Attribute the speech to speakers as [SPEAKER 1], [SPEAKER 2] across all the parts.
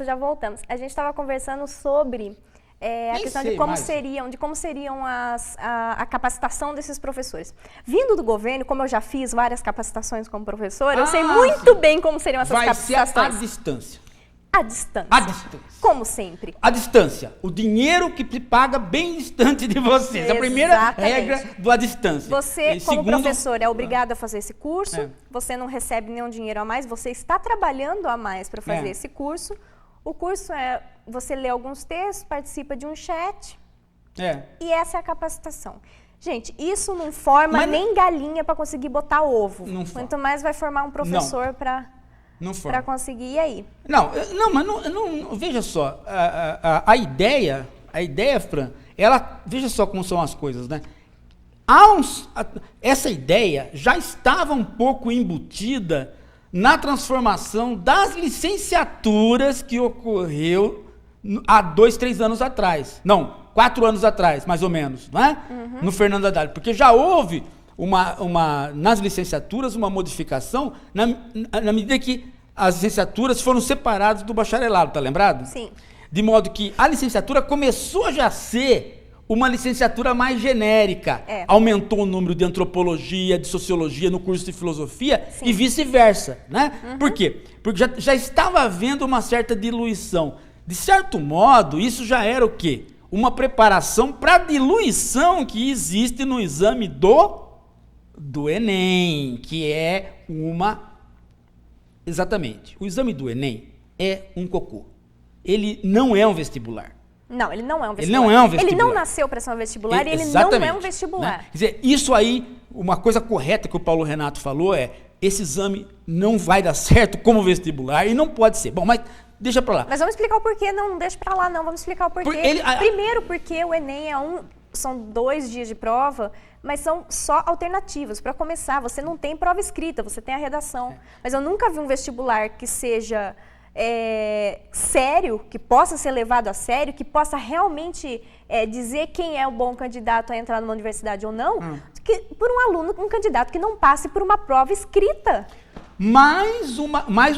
[SPEAKER 1] já voltamos. A gente estava conversando sobre a questão de como seriam a capacitação desses professores. Vindo do governo, como eu já fiz várias capacitações como professora, eu sei muito bem como seriam essas capacitações.
[SPEAKER 2] Vai ser à distância.
[SPEAKER 1] À distância.
[SPEAKER 2] À distância.
[SPEAKER 1] Como sempre.
[SPEAKER 2] À distância. O dinheiro que se paga bem distante de vocês. A primeira regra à distância.
[SPEAKER 1] Você, como professor, é obrigado a fazer esse curso. Você não recebe nenhum dinheiro a mais. Você está trabalhando a mais para fazer esse curso. O curso você lê alguns textos, participa de um chat. E essa é a capacitação. Gente, isso não forma nem galinha para conseguir botar ovo. Quanto mais vai formar um professor para conseguir, e aí?
[SPEAKER 2] Mas veja só, a ideia, Fran, veja só como são as coisas, né? Essa ideia já estava um pouco embutida na transformação das licenciaturas que ocorreu há 2, 3 anos atrás. Não, 4 anos atrás, mais ou menos, não é? No Fernando Haddad, porque já houve nas licenciaturas uma modificação na medida que as licenciaturas foram separadas do bacharelado, tá lembrado?
[SPEAKER 1] Sim.
[SPEAKER 2] De modo que a licenciatura começou já a ser uma licenciatura mais genérica. Aumentou o número de antropologia, de sociologia no curso de filosofia e vice-versa, né? Por quê? Porque já estava havendo uma certa diluição. De certo modo, isso já era o quê? Uma preparação para a diluição que existe no exame do Enem, que é Exatamente. O exame do Enem é um cocô. Ele não é um vestibular.
[SPEAKER 1] Não, ele não é um vestibular.
[SPEAKER 2] Ele não é um vestibular.
[SPEAKER 1] Ele não nasceu para ser um vestibular e ele não é um vestibular.
[SPEAKER 2] Né? Quer dizer, isso aí, uma coisa correta que o Paulo Renato falou esse exame não vai dar certo como vestibular e não pode ser. Bom, mas deixa para lá.
[SPEAKER 1] Mas vamos explicar o porquê. Não deixa para lá, não. Vamos explicar o porquê. Primeiro, porque o Enem são 2 dias de prova, mas são só alternativas. Para começar, você não tem prova escrita, você tem a redação. Mas eu nunca vi um vestibular que seja sério, que possa ser levado a sério, que possa realmente dizer quem é o bom candidato a entrar numa universidade ou não, por um aluno, um candidato que não passe por uma prova escrita.
[SPEAKER 2] Mais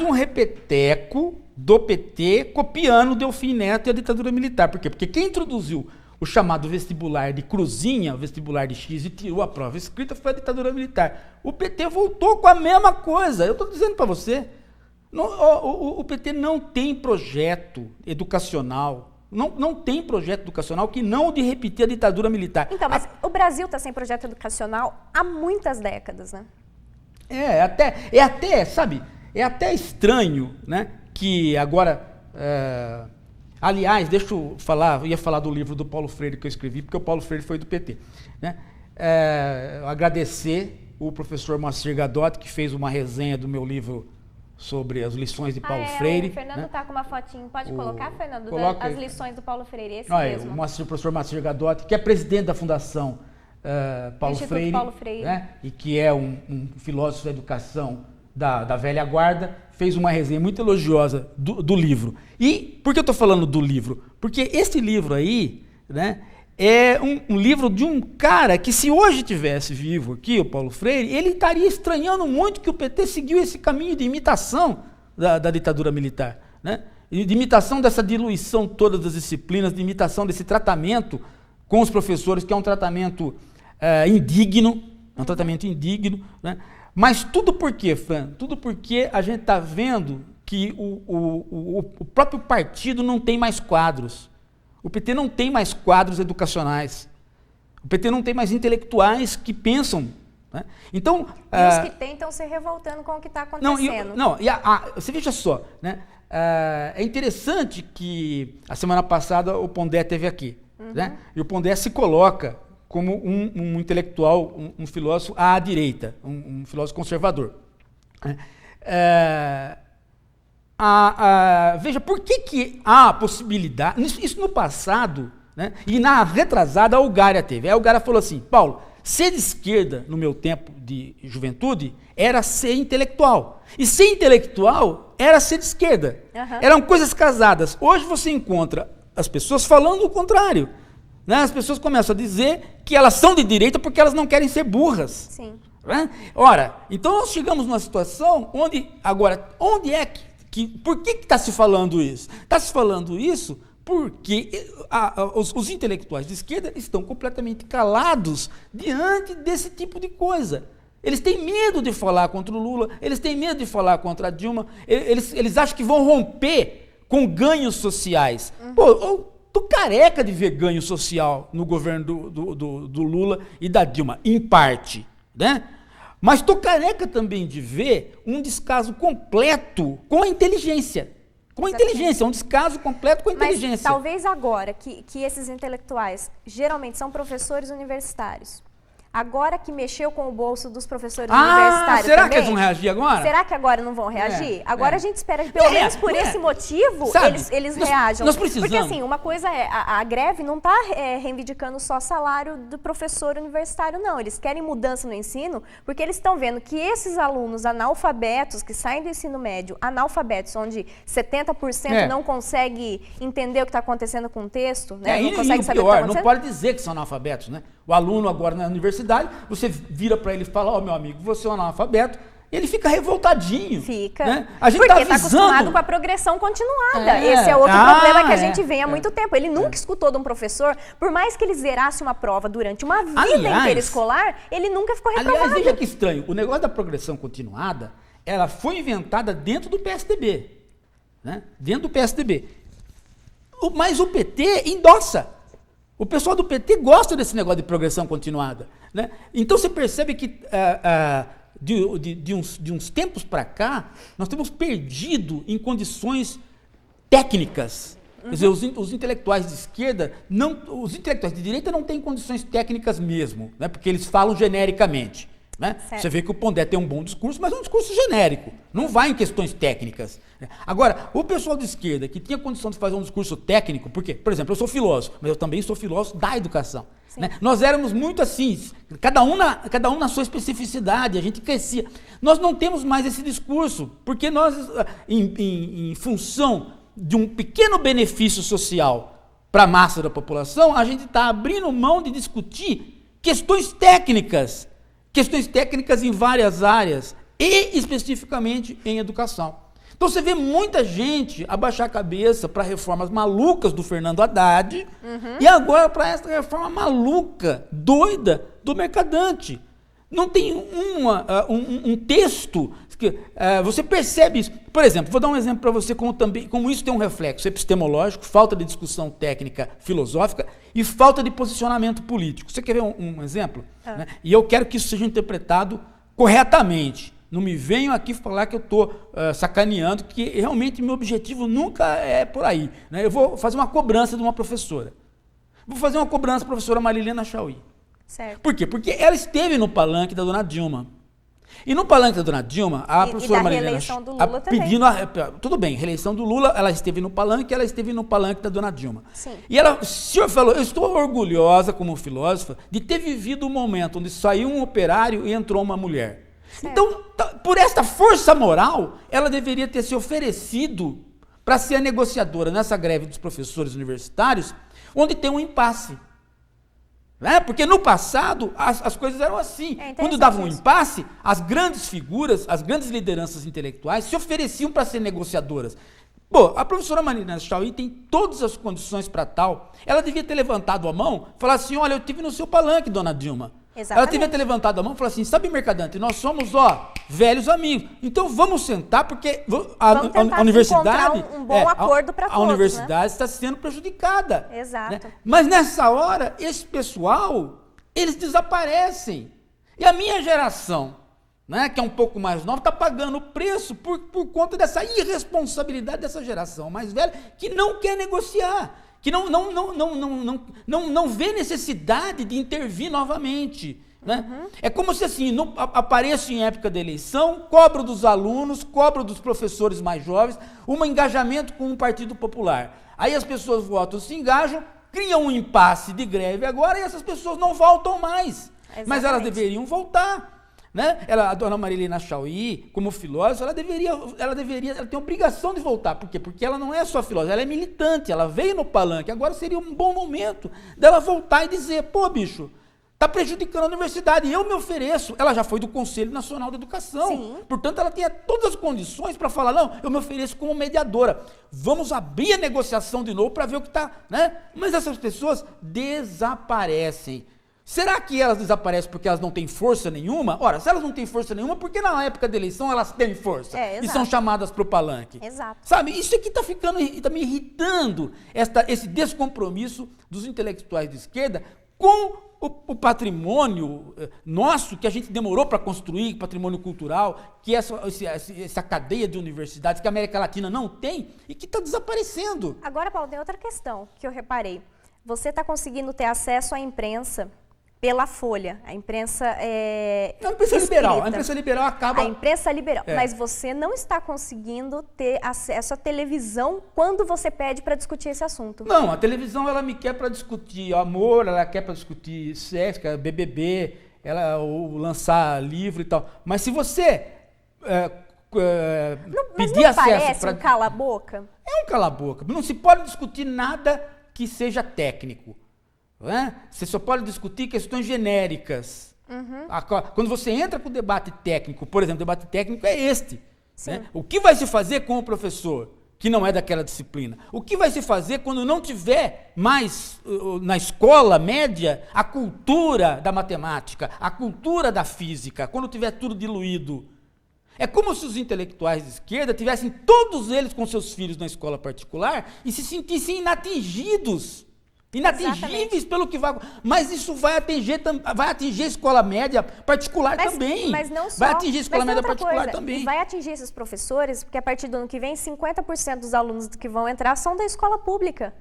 [SPEAKER 2] um repeteco do PT copiando o Delfim Neto e a ditadura militar. Por quê? Porque quem introduziu o chamado vestibular de cruzinha, o vestibular de X, e tirou a prova escrita foi a ditadura militar. O PT voltou com a mesma coisa. Eu estou dizendo para você, o PT não tem projeto educacional, não tem projeto educacional que não o de repetir a ditadura militar.
[SPEAKER 1] Então, mas o Brasil está sem projeto educacional há muitas décadas, né?
[SPEAKER 2] É até estranho, né, que agora... Aliás, deixa eu falar, ia falar do livro do Paulo Freire que eu escrevi, porque o Paulo Freire foi do PT. Né? Agradecer o professor Moacir Gadotti, que fez uma resenha do meu livro sobre as lições de Paulo Freire.
[SPEAKER 1] O Fernando está com uma fotinho. Pode colocar, Fernando? As lições do Paulo Freire, esse mesmo.
[SPEAKER 2] O professor Moacir Gadotti, que é presidente da Fundação Paulo Freire, né? E que é um filósofo da educação da velha guarda, fez uma resenha muito elogiosa do livro. E por que eu estou falando do livro? Porque esse livro aí, né, é um livro de um cara que, se hoje tivesse vivo aqui, o Paulo Freire, ele estaria estranhando muito que o PT seguiu esse caminho de imitação da ditadura militar, né? E de imitação dessa diluição toda das disciplinas, de imitação desse tratamento com os professores, que é um tratamento indigno, né? Mas tudo por quê, Fran? Tudo porque a gente está vendo que o próprio partido não tem mais quadros. O PT não tem mais quadros educacionais. O PT não tem mais intelectuais que pensam. Né? Então,
[SPEAKER 1] e os que tem estão se revoltando com o que está acontecendo.
[SPEAKER 2] Você veja só, né? É interessante que a semana passada o Pondé esteve aqui. Né? E o Pondé se coloca como um intelectual, um filósofo à direita, um filósofo conservador. Veja, por que há a possibilidade... Isso no passado, né? E na retrasada, a Algária teve. A Algária falou assim: Paulo, ser de esquerda, no meu tempo de juventude, era ser intelectual. E ser intelectual era ser de esquerda. Eram coisas casadas. Hoje você encontra as pessoas falando o contrário. Né? As pessoas começam a dizer que elas são de direita porque elas não querem ser burras.
[SPEAKER 1] Sim.
[SPEAKER 2] Né? Ora, então nós chegamos numa situação onde é Por que está se falando isso? Está se falando isso porque os intelectuais de esquerda estão completamente calados diante desse tipo de coisa. Eles têm medo de falar contra o Lula, eles têm medo de falar contra a Dilma, eles acham que vão romper com ganhos sociais. Pô, eu tô careca de ver ganho social no governo do Lula e da Dilma, em parte, né? Mas tô careca também de ver um descaso completo com a inteligência. Com a inteligência, um descaso completo com a inteligência.
[SPEAKER 1] Mas talvez agora que esses intelectuais geralmente são professores universitários, agora que mexeu com o bolso dos professores universitários
[SPEAKER 2] será
[SPEAKER 1] também,
[SPEAKER 2] que eles vão reagir agora?
[SPEAKER 1] Será que agora não vão reagir? Agora a gente espera que, pelo menos por esse motivo, eles reajam.
[SPEAKER 2] Nós precisamos.
[SPEAKER 1] Porque assim, uma coisa é, a greve não está reivindicando só salário do professor universitário, não. Eles querem mudança no ensino, porque eles estão vendo que esses alunos analfabetos, que saem do ensino médio, analfabetos, onde 70% não consegue entender o que está acontecendo com o texto, né? Não consegue saber o que está acontecendo.
[SPEAKER 2] Não pode dizer que são analfabetos, né? O aluno agora na universidade, você vira para ele e fala, meu amigo, você é um analfabeto, e ele fica revoltadinho.
[SPEAKER 1] Fica.
[SPEAKER 2] Né? A gente
[SPEAKER 1] porque está acostumado com a progressão continuada. Esse é outro problema que a gente vem há muito tempo. Ele nunca escutou de um professor, por mais que ele zerasse uma prova durante uma vida inteira escolar, ele nunca ficou reprovado.
[SPEAKER 2] Aliás, veja que estranho, o negócio da progressão continuada, ela foi inventada dentro do PSDB. Né? Dentro do PSDB. Mas o PT endossa. O pessoal do PT gosta desse negócio de progressão continuada. Né? Então você percebe que de uns tempos para cá, nós temos perdido em condições técnicas. Quer dizer, os intelectuais de esquerda, os intelectuais de direita não têm condições técnicas mesmo, né? Porque eles falam genericamente. Né? Você vê que o Pondé tem um bom discurso, mas é um discurso genérico, não vai em questões técnicas. Agora, o pessoal de esquerda que tinha condição de fazer um discurso técnico, porque, por exemplo, eu sou filósofo, mas eu também sou filósofo da educação. Né? Nós éramos muito assim, cada um na sua especificidade, a gente crescia. Nós não temos mais esse discurso, porque nós, em função de um pequeno benefício social para a massa da população, a gente está abrindo mão de discutir questões técnicas em várias áreas, e especificamente em educação. Então você vê muita gente abaixar a cabeça para reformas malucas do Fernando Haddad e agora para essa reforma maluca, doida, do Mercadante. Não tem um texto que você percebe isso. Por exemplo, vou dar um exemplo para você como isso tem um reflexo epistemológico, falta de discussão técnica filosófica e falta de posicionamento político. Você quer ver um exemplo? Né? E eu quero que isso seja interpretado corretamente. Não me venham aqui falar que eu estou sacaneando, que realmente meu objetivo nunca é por aí. Né? Eu vou fazer uma cobrança de uma professora. Vou fazer uma cobrança da professora Marilena Chauí.
[SPEAKER 1] Certo.
[SPEAKER 2] Por quê? Porque ela esteve no palanque da dona Dilma. E no palanque da dona Dilma, a professora Marilena
[SPEAKER 1] reeleição do Lula
[SPEAKER 2] pedindo tudo bem, reeleição do Lula, ela esteve no palanque da dona Dilma.
[SPEAKER 1] Sim.
[SPEAKER 2] E ela, o senhor falou, eu estou orgulhosa como filósofa de ter vivido um momento onde saiu um operário e entrou uma mulher. Certo. Então, por esta força moral, ela deveria ter se oferecido para ser a negociadora nessa greve dos professores universitários, onde tem um impasse. Né? Porque no passado as coisas eram assim. Quando dava um impasse, as grandes figuras, as grandes lideranças intelectuais se ofereciam para ser negociadoras. Pô, a professora Marilena Chauí tem todas as condições para tal. Ela devia ter levantado a mão e falar assim, olha, eu estive no seu palanque, dona Dilma.
[SPEAKER 1] Exatamente.
[SPEAKER 2] Ela devia ter levantado a mão e falar assim, sabe, Mercadante, nós somos, velhos amigos. Então vamos sentar, porque a universidade...
[SPEAKER 1] um bom acordo para todos,
[SPEAKER 2] a universidade está sendo prejudicada.
[SPEAKER 1] Exato.
[SPEAKER 2] Né? Mas nessa hora, esse pessoal, eles desaparecem. E a minha geração, né, que é um pouco mais nova, está pagando o preço por conta dessa irresponsabilidade dessa geração mais velha, que não quer negociar, que não vê necessidade de intervir novamente. Né? É como se assim, apareço em época da eleição, cobro dos alunos, cobro dos professores mais jovens, um engajamento com o Partido Popular. Aí as pessoas votam, se engajam, criam um impasse de greve agora e essas pessoas não voltam mais. Exatamente. Mas elas deveriam voltar. Né? A dona Marilena Chauí, como filósofa, ela tem a obrigação de voltar. Por quê? Porque ela não é só filósofa, ela é militante, ela veio no palanque. Agora seria um bom momento dela voltar e dizer, pô, bicho, está prejudicando a universidade. Eu me ofereço, ela já foi do Conselho Nacional de Educação,
[SPEAKER 1] Sim.
[SPEAKER 2] Portanto, ela tem todas as condições para falar, não, eu me ofereço como mediadora. Vamos abrir a negociação de novo para ver o que está, né? Mas essas pessoas desaparecem. Será que elas desaparecem porque elas não têm força nenhuma? Ora, se elas não têm força nenhuma, por que na época da eleição elas têm força? E são chamadas para o palanque?
[SPEAKER 1] Exato.
[SPEAKER 2] Sabe, isso aqui está me irritando, esse descompromisso dos intelectuais de esquerda com o patrimônio nosso, que a gente demorou para construir, patrimônio cultural, que essa cadeia de universidades que a América Latina não tem e que está desaparecendo.
[SPEAKER 1] Agora, Paulo, tem outra questão que eu reparei. Você está conseguindo ter acesso à imprensa pela Folha. A imprensa
[SPEAKER 2] Não, a imprensa liberal. A imprensa liberal acaba...
[SPEAKER 1] A imprensa liberal. Mas você não está conseguindo ter acesso à televisão quando você pede para discutir esse assunto.
[SPEAKER 2] Não, a televisão ela me quer para discutir amor, ela quer para discutir sexo, BBB, ou lançar livro e tal. Mas se você pedir acesso...
[SPEAKER 1] Mas não parece um cala-boca?
[SPEAKER 2] É um cala-boca. Não se pode discutir nada que seja técnico. Não é? Você só pode discutir questões genéricas. Quando você entra com o debate técnico, por exemplo, o debate técnico é este. Né? O que vai se fazer com o professor, que não é daquela disciplina? O que vai se fazer quando não tiver mais na escola média a cultura da matemática, a cultura da física, quando tiver tudo diluído? É como se os intelectuais de esquerda tivessem todos eles com seus filhos na escola particular e se sentissem inatingíveis pelo que vai... Mas isso vai atingir a escola média particular também.
[SPEAKER 1] Mas não só.
[SPEAKER 2] Vai atingir a escola média particular também.
[SPEAKER 1] E vai atingir esses professores, porque a partir do ano que vem, 50% dos alunos que vão entrar são da escola pública.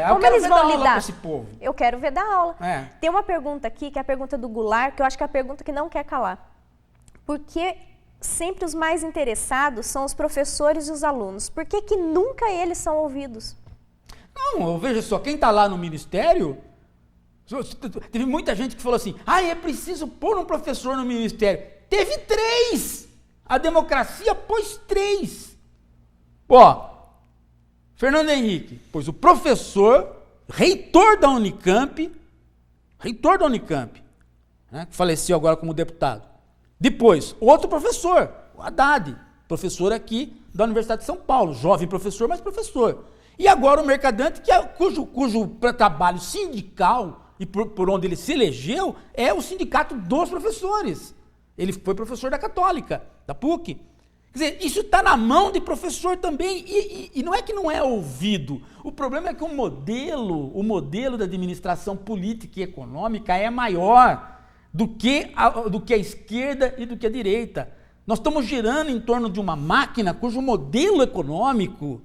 [SPEAKER 2] Como eles vão lidar com esse povo?
[SPEAKER 1] Eu quero ver dar aula. Tem uma pergunta aqui, que é a pergunta do Goulart, que eu acho que é a pergunta que não quer calar. Por que sempre os mais interessados são os professores e os alunos? Por que nunca eles são ouvidos?
[SPEAKER 2] Não, veja só, quem está lá no ministério, teve muita gente que falou assim, é preciso pôr um professor no ministério. Teve 3! A democracia pôs 3. Fernando Henrique, pois o professor, reitor da Unicamp, né, que faleceu agora como deputado. Depois, outro professor, o Haddad, professor aqui da Universidade de São Paulo, jovem professor, mas professor. E agora o Mercadante, cujo trabalho sindical, e por onde ele se elegeu, é o sindicato dos professores. Ele foi professor da Católica, da PUC. Quer dizer, isso está na mão de professor também, e não é que não é ouvido. O problema é que o modelo da administração política e econômica é maior do que a esquerda e do que a direita. Nós estamos girando em torno de uma máquina cujo modelo econômico,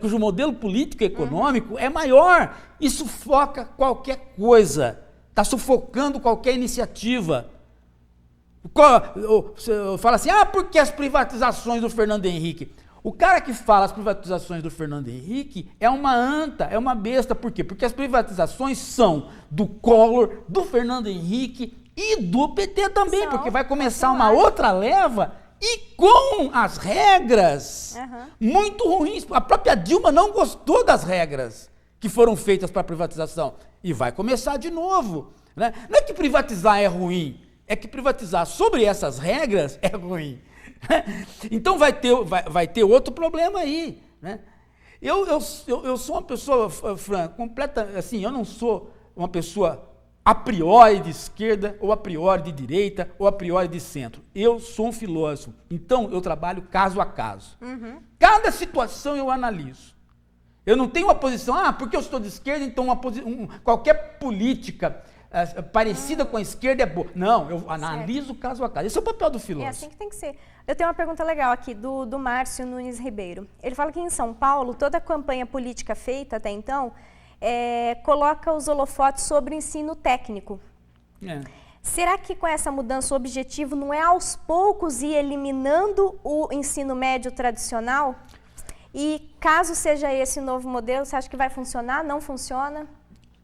[SPEAKER 2] cujo modelo político e econômico é maior e sufoca qualquer coisa, está sufocando qualquer iniciativa. Fala assim, porque as privatizações do Fernando Henrique? O cara que fala as privatizações do Fernando Henrique é uma anta, é uma besta. Por quê? Porque as privatizações são do Collor, do Fernando Henrique e do PT também, porque vai começar uma outra leva e com as regras muito ruins. A própria Dilma não gostou das regras que foram feitas para a privatização. E vai começar de novo. Né? Não é que privatizar é ruim, é que privatizar sobre essas regras é ruim. Então vai ter outro problema aí. Né? Eu sou uma pessoa, Fran, completa, assim, eu não sou uma pessoa a priori de esquerda, ou a priori de direita, ou a priori de centro. Eu sou um filósofo, então eu trabalho caso a caso. Cada situação eu analiso. Eu não tenho uma posição, porque eu estou de esquerda, então qualquer política parecida com a esquerda é boa. Não, eu analiso caso a caso. Esse é o papel do filósofo.
[SPEAKER 1] É assim que tem que ser. Eu tenho uma pergunta legal aqui, do Márcio Nunes Ribeiro. Ele fala que em São Paulo, toda a campanha política feita até então, coloca os holofotes sobre o ensino técnico. Será que com essa mudança o objetivo não é aos poucos ir eliminando o ensino médio tradicional? E caso seja esse novo modelo, você acha que vai funcionar? Não funciona?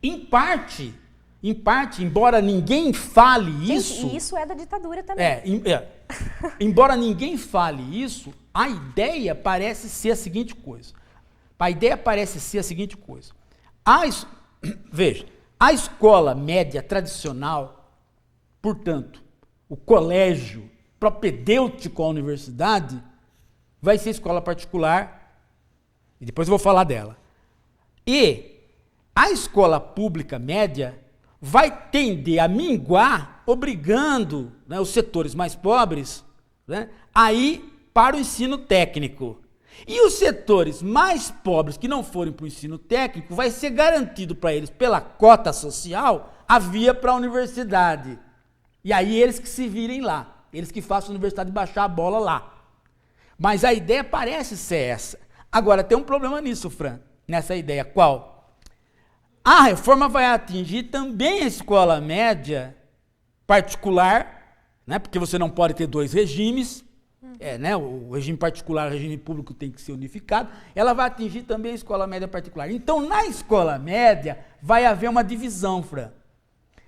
[SPEAKER 2] Em parte, embora ninguém fale isso...
[SPEAKER 1] E isso é da ditadura também.
[SPEAKER 2] Embora ninguém fale isso, a ideia parece ser a seguinte coisa. Veja, a escola média tradicional, portanto, o colégio propedêutico à universidade vai ser escola particular, e depois eu vou falar dela. E a escola pública média vai tender a minguar, obrigando, né, os setores mais pobres, né, a ir para o ensino técnico. E os setores mais pobres que não forem para o ensino técnico, vai ser garantido para eles, pela cota social, a via para a universidade. E aí eles que se virem lá, eles que façam a universidade baixar a bola lá. Mas a ideia parece ser essa. Agora, tem um problema nisso, Fran, nessa ideia. Qual? A reforma vai atingir também a escola média particular, né, porque você não pode ter dois regimes, né, o regime particular e o regime público tem que ser unificado. Ela vai atingir também a escola média particular. Então, na escola média, vai haver uma divisão, Fran.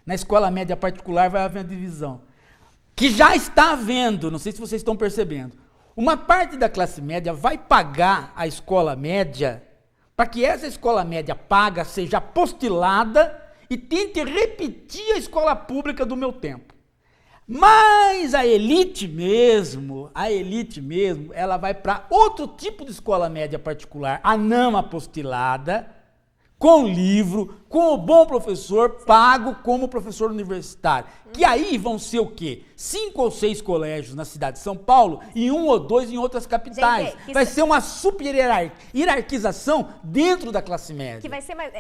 [SPEAKER 2] Na escola média particular vai haver uma divisão. Que já está havendo, não sei se vocês estão percebendo. Uma parte da classe média vai pagar a escola média para que essa escola média paga seja apostilada e tente repetir a escola pública do meu tempo. Mas a elite mesmo, ela vai para outro tipo de escola média particular, a não apostilada, com livro, com o bom professor, pago como professor universitário. Que aí vão ser o quê? 5 ou 6 colégios na cidade de São Paulo e 1 ou 2 em outras capitais. Gente, vai ser uma super hierarquização dentro da classe média.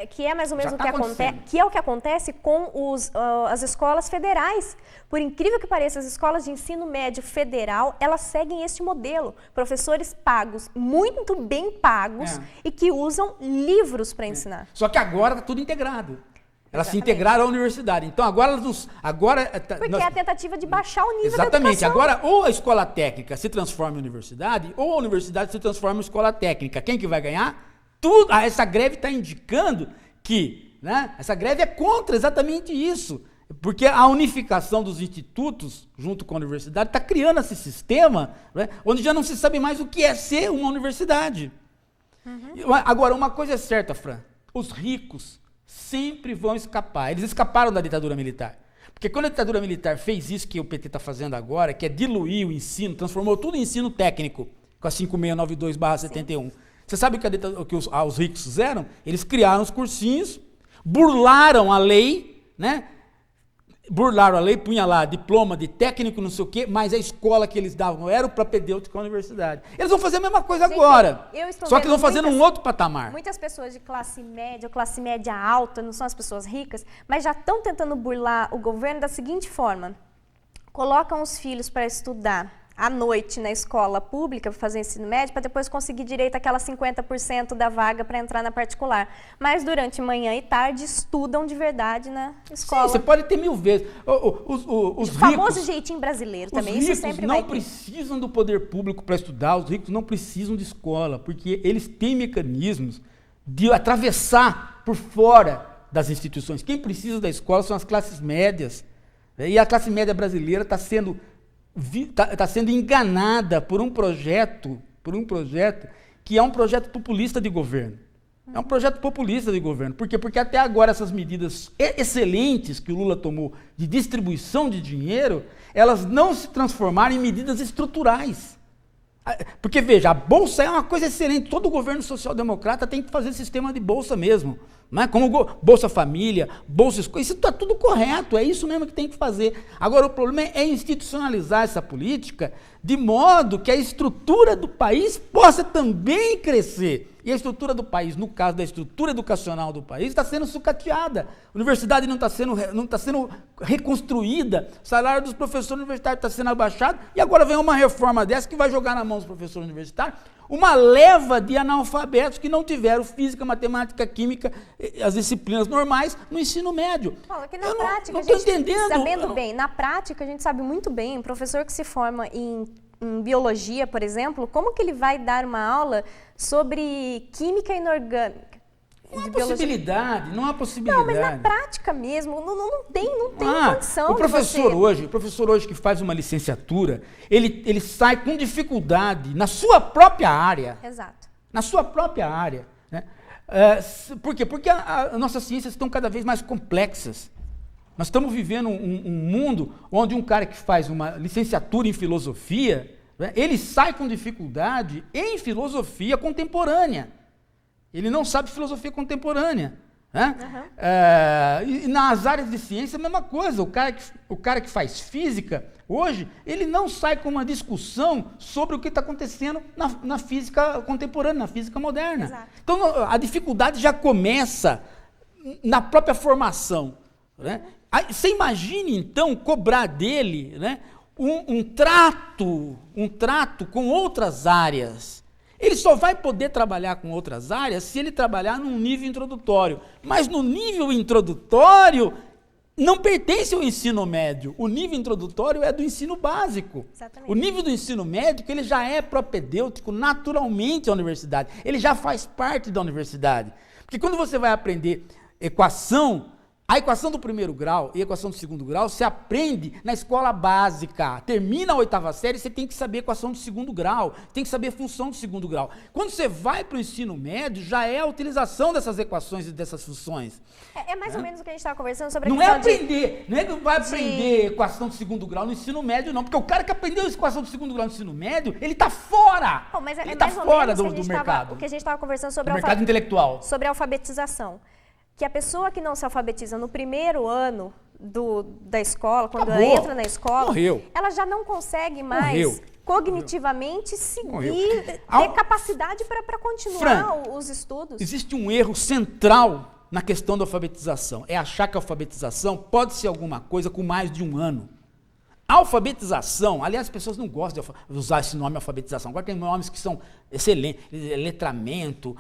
[SPEAKER 1] Que é mais ou menos o que acontece, que é o que acontece com as escolas federais. Por incrível que pareça, as escolas de ensino médio federal, elas seguem este modelo. Professores pagos, muito bem pagos, e que usam livros para ensinar.
[SPEAKER 2] Só que agora está tudo integrado. Elas se integraram à universidade. Então, agora...
[SPEAKER 1] Porque é a tentativa de baixar o nível
[SPEAKER 2] Exatamente.
[SPEAKER 1] da educação.
[SPEAKER 2] Agora, ou a escola técnica se transforma em universidade, ou a universidade se transforma em escola técnica. Quem que vai ganhar? Tudo. Essa greve está indicando que, né, essa greve é contra exatamente isso. Porque a unificação dos institutos, junto com a universidade, está criando esse sistema, né, onde já não se sabe mais o que é ser uma universidade. Agora, uma coisa é certa, Fran. Os ricos sempre vão escapar. Eles escaparam da ditadura militar. Porque quando a ditadura militar fez isso que o PT está fazendo agora, que é diluir o ensino, transformou tudo em ensino técnico, com a 5692/71. Você sabe o que os ricos fizeram? Eles criaram os cursinhos, burlaram a lei, né? Burlaram a lei, punha lá diploma de técnico, não sei o quê, mas a escola que eles davam era o propedêutico à universidade. Eles vão fazer a mesma coisa agora, só que vão fazer num outro patamar.
[SPEAKER 1] Muitas pessoas de classe média ou classe média alta, não são as pessoas ricas, mas já estão tentando burlar o governo da seguinte forma: colocam os filhos para estudar à noite na escola pública, para fazer ensino médio, para depois conseguir direito àquela 50% da vaga para entrar na particular. Mas durante manhã e tarde estudam de verdade na escola.
[SPEAKER 2] Sim, você pode ter 1000 vezes. Os
[SPEAKER 1] famoso jeitinho brasileiro também, isso sempre vai ter.
[SPEAKER 2] Os ricos não precisam do poder público para estudar, os ricos não precisam de escola, porque eles têm mecanismos de atravessar por fora das instituições. Quem precisa da escola são as classes médias. E a classe média brasileira está sendo enganada por um projeto que é um projeto populista de governo. É um projeto populista de governo. Por quê? Porque até agora essas medidas excelentes que o Lula tomou de distribuição de dinheiro, elas não se transformaram em medidas estruturais. Porque, veja, a Bolsa é uma coisa excelente. Todo governo social-democrata tem que fazer sistema de Bolsa mesmo. Não é? Como Bolsa Família, Bolsa Escola, isso está tudo correto, é isso mesmo que tem que fazer. Agora, o problema é institucionalizar essa política de modo que a estrutura do país possa também crescer. E a estrutura do país, no caso da estrutura educacional do país, está sendo sucateada. A universidade não está sendo reconstruída, o salário dos professores universitários está sendo abaixado, e agora vem uma reforma dessa que vai jogar na mão dos professores universitários uma leva de analfabetos que não tiveram física, matemática, química, as disciplinas normais no ensino médio.
[SPEAKER 1] Fala que na prática, não estou entendendo. Sabendo bem, na prática a gente sabe muito bem, um professor que se forma em biologia, por exemplo, como que ele vai dar uma aula sobre química inorgânica?
[SPEAKER 2] Não há possibilidade.
[SPEAKER 1] Não, mas na prática mesmo, não tem condição.
[SPEAKER 2] O professor hoje que faz uma licenciatura, ele sai com dificuldade na sua própria área.
[SPEAKER 1] Exato.
[SPEAKER 2] Na sua própria área. Né? Por quê? Porque as nossas ciências estão cada vez mais complexas. Nós estamos vivendo um mundo onde um cara que faz uma licenciatura em filosofia, né, ele sai com dificuldade em filosofia contemporânea. Ele não sabe filosofia contemporânea. Né? E nas áreas de ciência, a mesma coisa. O cara que faz física, hoje, ele não sai com uma discussão sobre o que está acontecendo na física contemporânea, na física moderna.
[SPEAKER 1] Exato.
[SPEAKER 2] Então, a dificuldade já começa na própria formação. Né? Você imagine, então, cobrar dele, né, um trato com outras áreas. Ele só vai poder trabalhar com outras áreas se ele trabalhar num nível introdutório. Mas no nível introdutório não pertence ao ensino médio. O nível introdutório é do ensino básico.
[SPEAKER 1] Exatamente.
[SPEAKER 2] O nível do ensino médio ele já é propedêutico naturalmente à universidade. Ele já faz parte da universidade. Porque quando você vai aprender equação, a equação do primeiro grau e a equação do segundo grau você aprende na escola básica. Termina a 8ª série, você tem que saber a equação do segundo grau, tem que saber a função do segundo grau. Quando você vai para o ensino médio, já é a utilização dessas equações e dessas funções.
[SPEAKER 1] É mais ou menos o que a gente estava conversando sobre a
[SPEAKER 2] não
[SPEAKER 1] questão
[SPEAKER 2] é aprender, não é que vai aprender equação do segundo grau no ensino médio, não. Porque o cara que aprendeu a equação do segundo grau no ensino médio, ele está fora.
[SPEAKER 1] Mas
[SPEAKER 2] ele está fora do mercado.
[SPEAKER 1] O que a gente estava conversando sobre
[SPEAKER 2] o mercado intelectual.
[SPEAKER 1] Sobre a alfabetização. Que a pessoa que não se alfabetiza no primeiro ano da escola, quando ela entra na escola, ela já não consegue mais cognitivamente seguir, ter capacidade para continuar os estudos.
[SPEAKER 2] Existe um erro central na questão da alfabetização. É achar que a alfabetização pode ser alguma coisa com mais de um ano. A alfabetização, aliás, as pessoas não gostam de usar esse nome alfabetização. Agora tem nomes que são excelentes, letramento,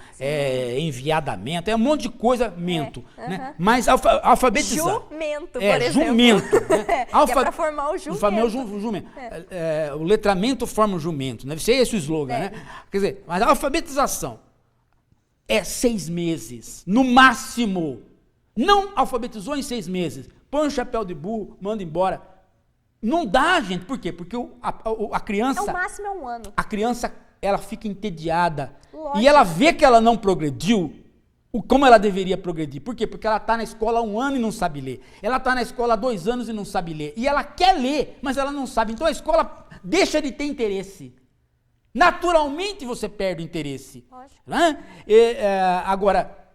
[SPEAKER 2] enviadamento, um monte de coisa, né? Mas alfabetizar...
[SPEAKER 1] Jumento, por exemplo.
[SPEAKER 2] Jumento. Né?
[SPEAKER 1] É para formar o jumento.
[SPEAKER 2] Jumento. O letramento forma o jumento, né? Deve ser esse o slogan, né? Quer dizer, mas a alfabetização é 6 meses, no máximo. Não alfabetizou em 6 meses. Põe um chapéu de burro, manda embora. Não dá, gente. Por quê? Porque a criança...
[SPEAKER 1] O máximo é 1 ano.
[SPEAKER 2] A criança, ela fica entediada.
[SPEAKER 1] Lógico.
[SPEAKER 2] E ela vê que ela não progrediu como ela deveria progredir. Por quê? Porque ela está na escola há 1 ano e não sabe ler. Ela está na escola há 2 anos e não sabe ler. E ela quer ler, mas ela não sabe. Então a escola deixa de ter interesse. Naturalmente você perde o interesse.
[SPEAKER 1] Lógico.
[SPEAKER 2] Né? Agora...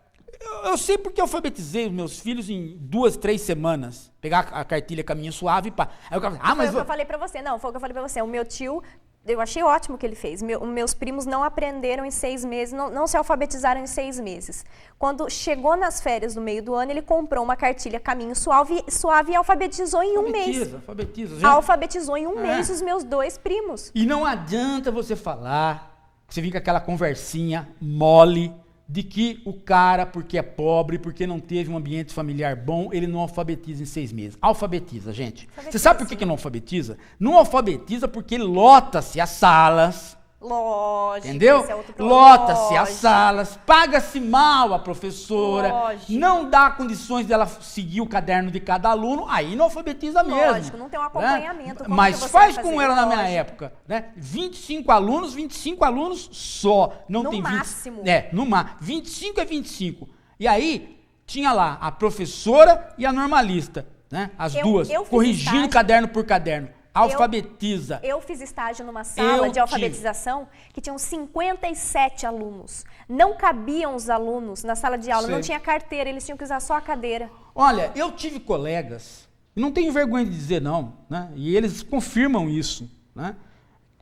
[SPEAKER 2] Eu sei porque eu alfabetizei os meus filhos em 2, 3 semanas. Pegar a cartilha Caminho Suave e pá. Aí
[SPEAKER 1] foi o que eu falei pra você. Não, foi o que eu falei pra você. O meu tio, eu achei ótimo o que ele fez. Meus primos não aprenderam em 6 meses, não se alfabetizaram em 6 meses. Quando chegou nas férias no meio do ano, ele comprou uma cartilha Caminho Suave e alfabetizou em 1 mês.
[SPEAKER 2] Alfabetiza, gente.
[SPEAKER 1] Alfabetizou em 1 mês os meus 2 primos.
[SPEAKER 2] E não adianta você falar, você vem com aquela conversinha mole, de que o cara, porque é pobre, porque não teve um ambiente familiar bom, ele não alfabetiza em 6 meses. Alfabetiza, gente. Você sabe por que não alfabetiza? Não alfabetiza porque lota-se as salas.
[SPEAKER 1] Lógico.
[SPEAKER 2] Entendeu?
[SPEAKER 1] Esse é outro problema.
[SPEAKER 2] Lota-se as salas, paga-se mal a professora,
[SPEAKER 1] Lógico.
[SPEAKER 2] não dá condições dela seguir o caderno de cada aluno, aí não alfabetiza mesmo.
[SPEAKER 1] Lógico, não tem um acompanhamento.
[SPEAKER 2] Né? Mas faz como era na minha época, né? 25 alunos só. Não tem 20.
[SPEAKER 1] Máximo.
[SPEAKER 2] No máximo. 25 é 25. E aí, tinha lá a professora e a normalista, né? As duas, corrigindo caderno por caderno. Alfabetiza.
[SPEAKER 1] Eu fiz estágio numa sala de alfabetização que tinham 57 alunos. Não cabiam os alunos na sala de aula, não tinha carteira, eles tinham que usar só a cadeira.
[SPEAKER 2] Olha, eu tive colegas, não tenho vergonha de dizer não, né? E eles confirmam isso, né?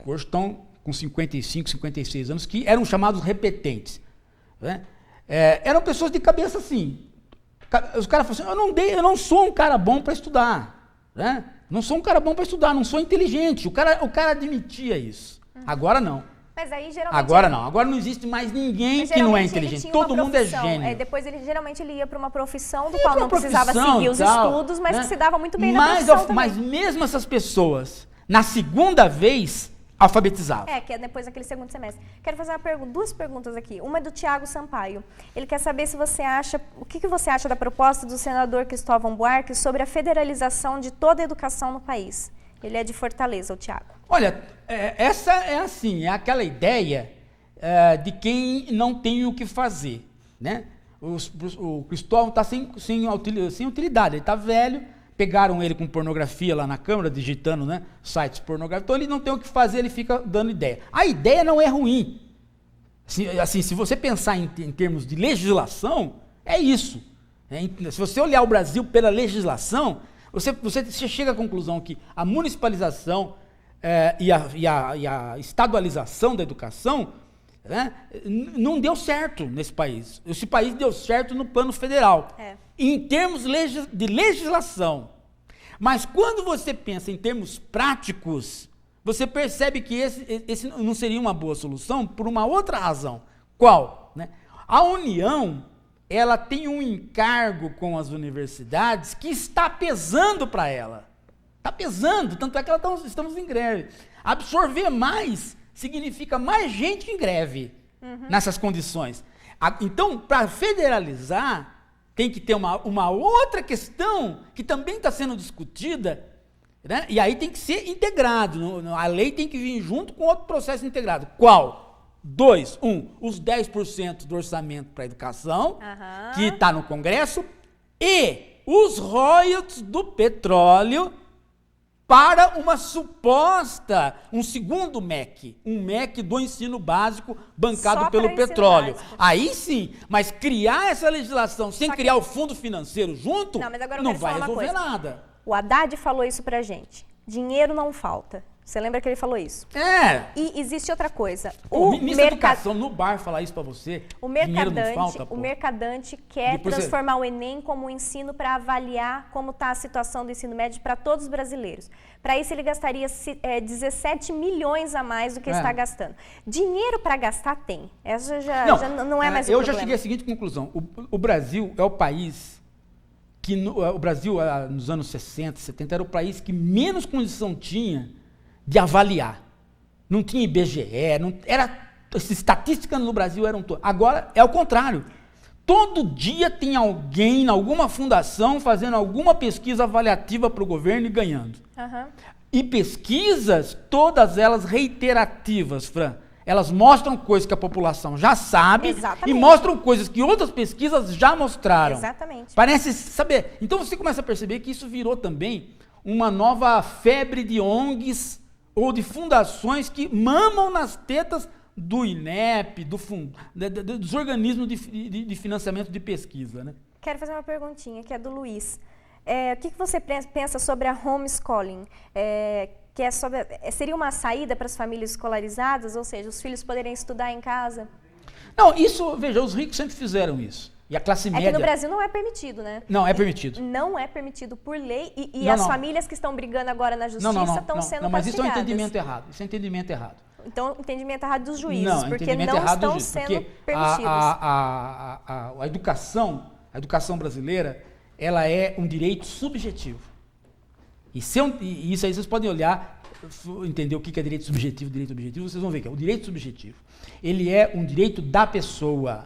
[SPEAKER 2] Hoje estão com 55, 56 anos, que eram chamados repetentes. Né? Eram pessoas de cabeça assim. Os caras falaram assim, eu não sou um cara bom para estudar, né? Não sou um cara bom para estudar, não sou inteligente. O cara admitia isso. Agora não.
[SPEAKER 1] Mas aí geralmente...
[SPEAKER 2] Agora não. Agora não existe mais ninguém que não é inteligente. Todo mundo é gênio.
[SPEAKER 1] Depois geralmente ele ia para uma profissão do qual não precisava seguir os estudos, mas que se dava muito bem na profissão também.
[SPEAKER 2] Mas mesmo essas pessoas, na segunda vez, alfabetizavam.
[SPEAKER 1] Que é depois daquele segundo semestre. Quero fazer 2 perguntas aqui. Uma é do Thiago Sampaio. Ele quer saber se você acha, o que você acha da proposta do senador Cristóvão Buarque sobre a federalização de toda a educação no país. Ele é de Fortaleza, o Thiago.
[SPEAKER 2] Olha, essa é assim, é aquela ideia de quem não tem o que fazer, né? O Cristóvão está sem utilidade, ele está velho, pegaram ele com pornografia lá na Câmara, digitando, né, sites pornográficos, então ele não tem o que fazer, ele fica dando ideia. A ideia não é ruim. Assim, se você pensar em termos de legislação, é isso. Se você olhar o Brasil pela legislação, você chega à conclusão que a municipalização e a estadualização da educação, né, não deu certo nesse país. Esse país deu certo no plano federal, em termos de legislação. Mas quando você pensa em termos práticos, você percebe que esse não seria uma boa solução por uma outra razão. Qual? Né? A União, ela tem um encargo com as universidades que está pesando para ela. Está pesando, tanto é que estamos em greve. Absorver mais significa mais gente em greve nessas condições. Então, para federalizar, tem que ter uma outra questão que também está sendo discutida, né? E aí tem que ser integrado. A lei tem que vir junto com outro processo integrado. Qual? 2. Os 10% do orçamento para a educação, que está no Congresso, e os royalties do petróleo para um segundo MEC, um MEC do ensino básico bancado pelo petróleo. Aí sim, mas criar essa legislação sem criar o fundo financeiro junto, não vai resolver nada.
[SPEAKER 1] O Haddad falou isso pra gente. Dinheiro não falta. Você lembra que ele falou isso? E existe outra coisa.
[SPEAKER 2] O ministro da Educação no bar falar isso pra você.
[SPEAKER 1] Dinheiro não falta, o mercadante quer transformar o Enem como um ensino para avaliar como está a situação do ensino médio para todos os brasileiros. Para isso ele gastaria 17 milhões a mais do que está gastando. Dinheiro para gastar tem. Essa já não é mais um problema.
[SPEAKER 2] Eu já cheguei à seguinte conclusão. O Brasil é o país o Brasil, nos anos 60, 70, era o país que menos condição tinha de avaliar. Não tinha IBGE, as estatísticas no Brasil eram todas. Agora é o contrário. Todo dia tem alguém, alguma fundação, fazendo alguma pesquisa avaliativa para o governo e ganhando. E pesquisas, todas elas reiterativas, Fran. Elas mostram coisas que a população já sabe e mostram coisas que outras pesquisas já mostraram.
[SPEAKER 1] Exatamente.
[SPEAKER 2] Parece saber. Então você começa a perceber que isso virou também uma nova febre de ONGs ou de fundações que mamam nas tetas do INEP, dos organismos de financiamento de pesquisa, né?
[SPEAKER 1] Quero fazer uma perguntinha, que é do Luiz. O que você pensa sobre a homeschooling? Seria uma saída para as famílias escolarizadas, ou seja, os filhos poderem estudar em casa?
[SPEAKER 2] Não, isso, veja, os ricos sempre fizeram isso. E a classe média...
[SPEAKER 1] É que no Brasil não é permitido, né?
[SPEAKER 2] Não, é permitido.
[SPEAKER 1] Não é permitido por lei e as famílias que estão brigando agora na justiça estão sendo castigadas.
[SPEAKER 2] Não, mas isso é um entendimento errado. Isso é um entendimento errado.
[SPEAKER 1] Então, entendimento errado dos juízes, porque não estão sendo permitidos.
[SPEAKER 2] A educação brasileira, ela é um direito subjetivo. E isso aí vocês podem olhar, entender o que é direito subjetivo, vocês vão ver que é o direito subjetivo. Ele é um direito da pessoa.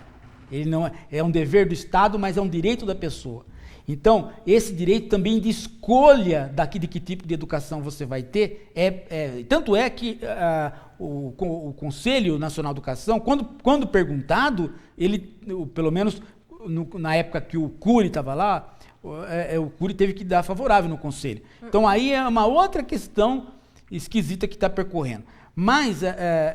[SPEAKER 2] Ele não é um dever do Estado, mas é um direito da pessoa. Então, esse direito também de escolha de que tipo de educação você vai ter, tanto é que o Conselho Nacional de Educação, quando perguntado, pelo menos na época que o Cury estava lá, o Cury teve que dar favorável no Conselho. Então, aí é uma outra questão esquisita que está percorrendo. Mas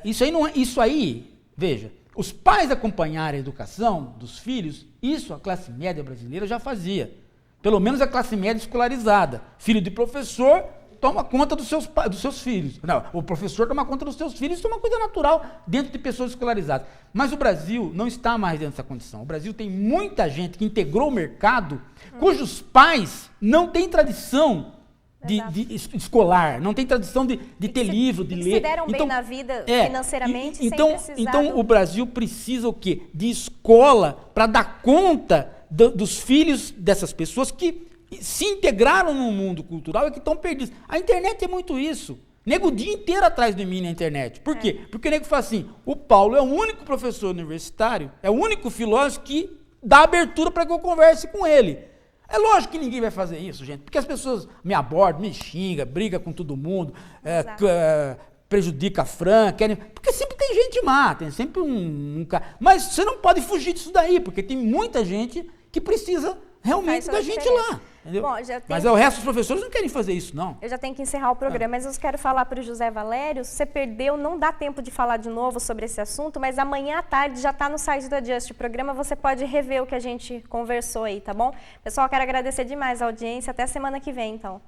[SPEAKER 2] isso aí, veja, os pais acompanharem a educação dos filhos, isso a classe média brasileira já fazia. Pelo menos a classe média escolarizada. Filho de professor toma conta dos seus filhos. Não, o professor toma conta dos seus filhos, isso é uma coisa natural dentro de pessoas escolarizadas. Mas o Brasil não está mais dentro dessa condição. O Brasil tem muita gente que integrou o mercado, cujos pais não têm tradição de escolar, não tem tradição de ter livro, de ler.
[SPEAKER 1] Se deram bem na vida financeiramente, sem precisar.
[SPEAKER 2] Então o Brasil precisa o quê? De escola para dar conta dos filhos dessas pessoas que se integraram no mundo cultural e que estão perdidos. A internet é muito isso. Nego o dia inteiro atrás de mim na internet. Por quê? Porque o nego fala assim, o Paulo é o único professor universitário, é o único filósofo que dá abertura para que eu converse com ele. É lógico que ninguém vai fazer isso, gente, porque as pessoas me abordam, me xingam, brigam com todo mundo, prejudica a Fran, porque sempre tem gente má, tem sempre um cara. Mas você não pode fugir disso daí, porque tem muita gente que precisa realmente da gente lá. Entendeu? Bom, mas o resto dos professores não querem fazer isso, não.
[SPEAKER 1] Eu já tenho que encerrar o programa, mas eu quero falar para o José Valério, se você perdeu, não dá tempo de falar de novo sobre esse assunto, mas amanhã à tarde já está no site do Adjust o programa, você pode rever o que a gente conversou aí, tá bom? Pessoal, quero agradecer demais a audiência, até semana que vem, então.